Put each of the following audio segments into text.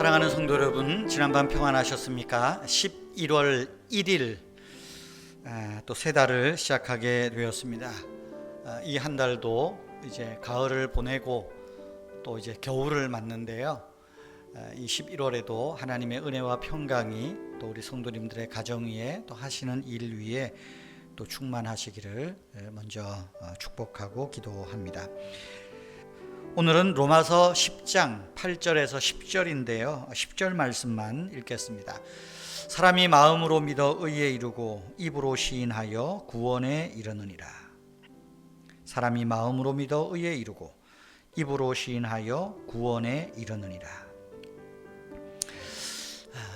사랑하는 성도 여러분, 지난밤 평안하셨습니까? 11월 1일 또 새 달을 시작하게 되었습니다. 이 한 달도 이제 가을을 보내고 또 이제 겨울을 맞는데요. 이 11월에도 하나님의 은혜와 평강이 또 우리 성도님들의 가정 위에 또 하시는 일 위에 또 충만하시기를 먼저 축복하고 기도합니다. 오늘은 로마서 10장 8절에서 10절인데요. 10절 말씀만 읽겠습니다. 사람이 마음으로 믿어 의에 이르고 입으로 시인하여 구원에 이르느니라. 사람이 마음으로 믿어 의에 이르고 입으로 시인하여 구원에 이르느니라.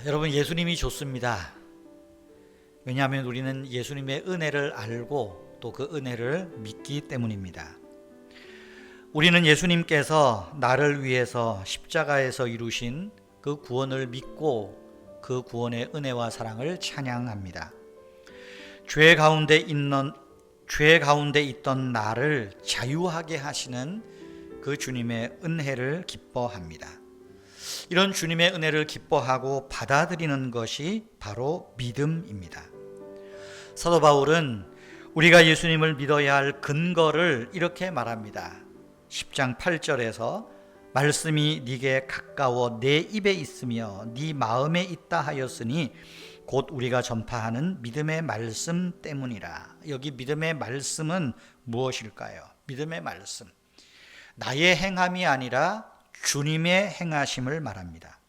여러분, 예수님이 좋습니다. 왜냐하면 우리는 예수님의 은혜를 알고 또 그 은혜를 믿기 때문입니다. 우리는 예수님께서 나를 위해서 십자가에서 이루신 그 구원을 믿고 그 구원의 은혜와 사랑을 찬양합니다. 죄 가운데 있던 나를 자유하게 하시는 그 주님의 은혜를 기뻐합니다. 이런 주님의 은혜를 기뻐하고 받아들이는 것이 바로 믿음입니다. 사도 바울은 우리가 예수님을 믿어야 할 근거를 이렇게 말합니다. 10장 8절에서 말씀이 네게 가까워 내 입에 있으며 네 마음에 있다 하였으니 곧 우리가 전파하는 믿음의 말씀 때문이라. 여기 믿음의 말씀은 무엇일까요? 믿음의 말씀, 나의 행함이 아니라 주님의 행하심을 말합니다.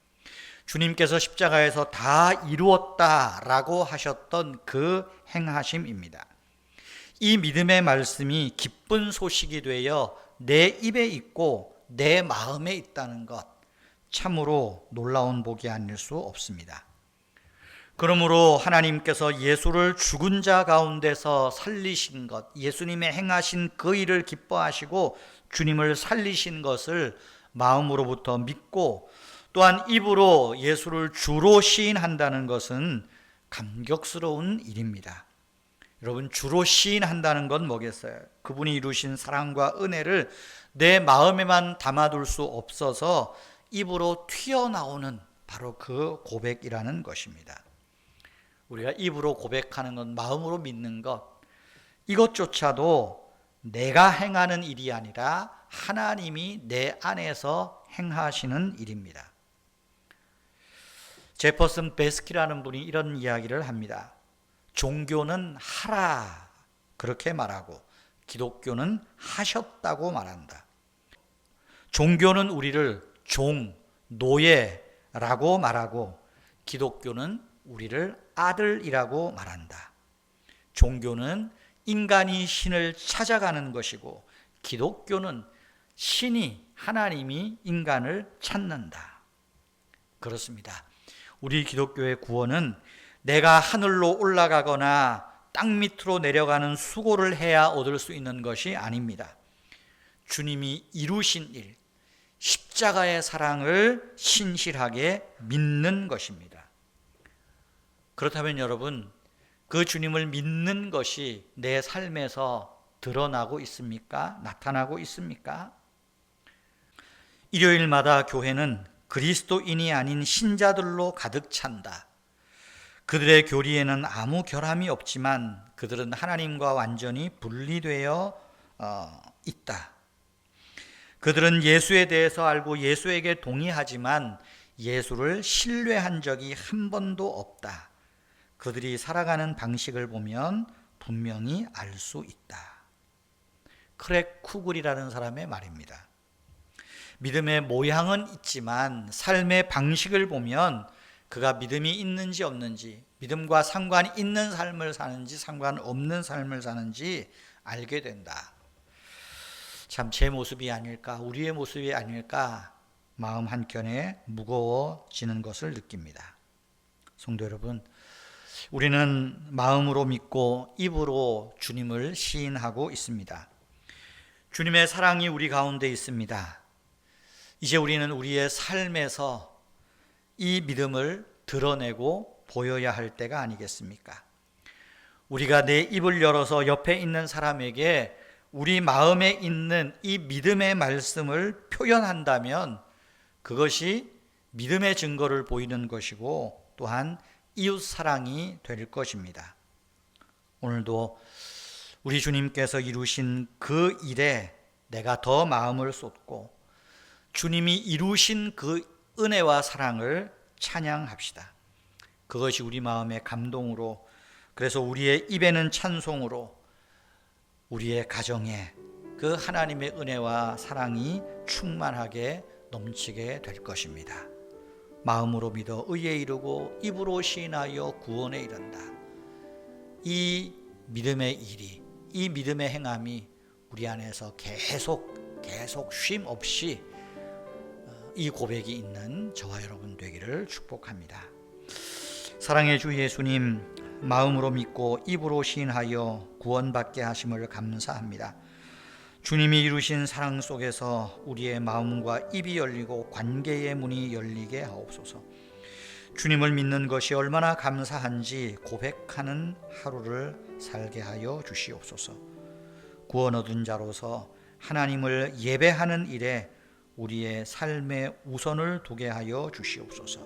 주님께서 십자가에서 다 이루었다라고 하셨던 그 행하심입니다. 이 믿음의 말씀이 기쁜 소식이 되어 내 입에 있고 내 마음에 있다는 것, 참으로 놀라운 복이 아닐 수 없습니다. 그러므로 하나님께서 예수를 죽은 자 가운데서 살리신 것, 예수님의 행하신 그 일을 기뻐하시고 주님을 살리신 것을 마음으로부터 믿고 또한 입으로 예수를 주로 시인한다는 것은 감격스러운 일입니다. 여러분, 주로 시인한다는 건 뭐겠어요? 그분이 이루신 사랑과 은혜를 내 마음에만 담아둘 수 없어서 입으로 튀어나오는 바로 그 고백이라는 것입니다. 우리가 입으로 고백하는 것, 마음으로 믿는 것, 이것조차도 내가 행하는 일이 아니라 하나님이 내 안에서 행하시는 일입니다. 제퍼슨 베스키라는 분이 이런 이야기를 합니다. 종교는 하라 그렇게 말하고 기독교는 하셨다고 말한다. 종교는 우리를 종, 노예라고 말하고 기독교는 우리를 아들이라고 말한다. 종교는 인간이 신을 찾아가는 것이고 기독교는 신이, 하나님이 인간을 찾는다. 그렇습니다. 우리 기독교의 구원은 내가 하늘로 올라가거나 땅 밑으로 내려가는 수고를 해야 얻을 수 있는 것이 아닙니다. 주님이 이루신 일, 십자가의 사랑을 신실하게 믿는 것입니다. 그렇다면 여러분, 그 주님을 믿는 것이 내 삶에서 드러나고 있습니까? 나타나고 있습니까? 일요일마다 교회는 그리스도인이 아닌 신자들로 가득 찬다. 그들의 교리에는 아무 결함이 없지만 그들은 하나님과 완전히 분리되어 있다. 그들은 예수에 대해서 알고 예수에게 동의하지만 예수를 신뢰한 적이 한 번도 없다. 그들이 살아가는 방식을 보면 분명히 알 수 있다. 크랙 쿠글이라는 사람의 말입니다. 믿음의 모양은 있지만 삶의 방식을 보면 그가 믿음이 있는지 없는지, 믿음과 상관이 있는 삶을 사는지 상관없는 삶을 사는지 알게 된다. 참 제 모습이 아닐까, 우리의 모습이 아닐까 마음 한켠에 무거워지는 것을 느낍니다. 성도 여러분, 우리는 마음으로 믿고 입으로 주님을 시인하고 있습니다. 주님의 사랑이 우리 가운데 있습니다. 이제 우리는 우리의 삶에서 이 믿음을 드러내고 보여야 할 때가 아니겠습니까? 우리가 내 입을 열어서 옆에 있는 사람에게 우리 마음에 있는 이 믿음의 말씀을 표현한다면 그것이 믿음의 증거를 보이는 것이고 또한 이웃 사랑이 될 것입니다. 오늘도 우리 주님께서 이루신 그 일에 내가 더 마음을 쏟고 주님이 이루신 그 은혜와 사랑을 찬양합시다. 그것이 우리 마음의 감동으로, 그래서 우리의 입에는 찬송으로 우리의 가정에 그 하나님의 은혜와 사랑이 충만하게 넘치게 될 것입니다. 마음으로 믿어 의에 이르고 입으로 시인하여 구원에 이른다. 이 믿음의 일이, 이 믿음의 행함이 우리 안에서 계속 쉼 없이 이 고백이 있는 저와 여러분 되기를 축복합니다. 사랑의 주 예수님, 마음으로 믿고 입으로 시인하여 구원받게 하심을 감사합니다. 주님이 이루신 사랑 속에서 우리의 마음과 입이 열리고 관계의 문이 열리게 하옵소서. 주님을 믿는 것이 얼마나 감사한지 고백하는 하루를 살게 하여 주시옵소서. 구원 얻은 자로서 하나님을 예배하는 일에 우리의 삶의 우선을 두게 하여 주시옵소서.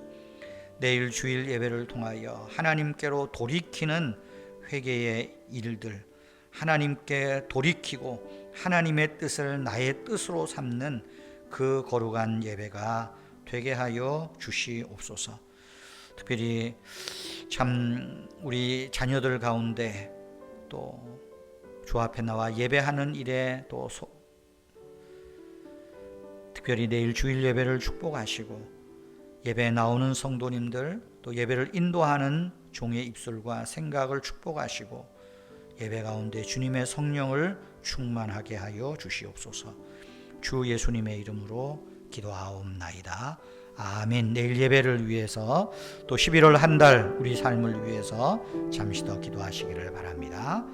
내일 주일 예배를 통하여 하나님께로 돌이키는 회개의 일들, 하나님께 돌이키고 하나님의 뜻을 나의 뜻으로 삼는 그 거룩한 예배가 되게 하여 주시옵소서. 특별히 참 우리 자녀들 가운데 또 주 앞에 나와 예배하는 일에 또 특별히 내일 주일 예배를 축복하시고 예배에 나오는 성도님들, 또 예배를 인도하는 종의 입술과 생각을 축복하시고 예배 가운데 주님의 성령을 충만하게 하여 주시옵소서. 주 예수님의 이름으로 기도하옵나이다. 아멘. 내일 예배를 위해서 또 11월 한 달 우리 삶을 위해서 잠시 더 기도하시기를 바랍니다.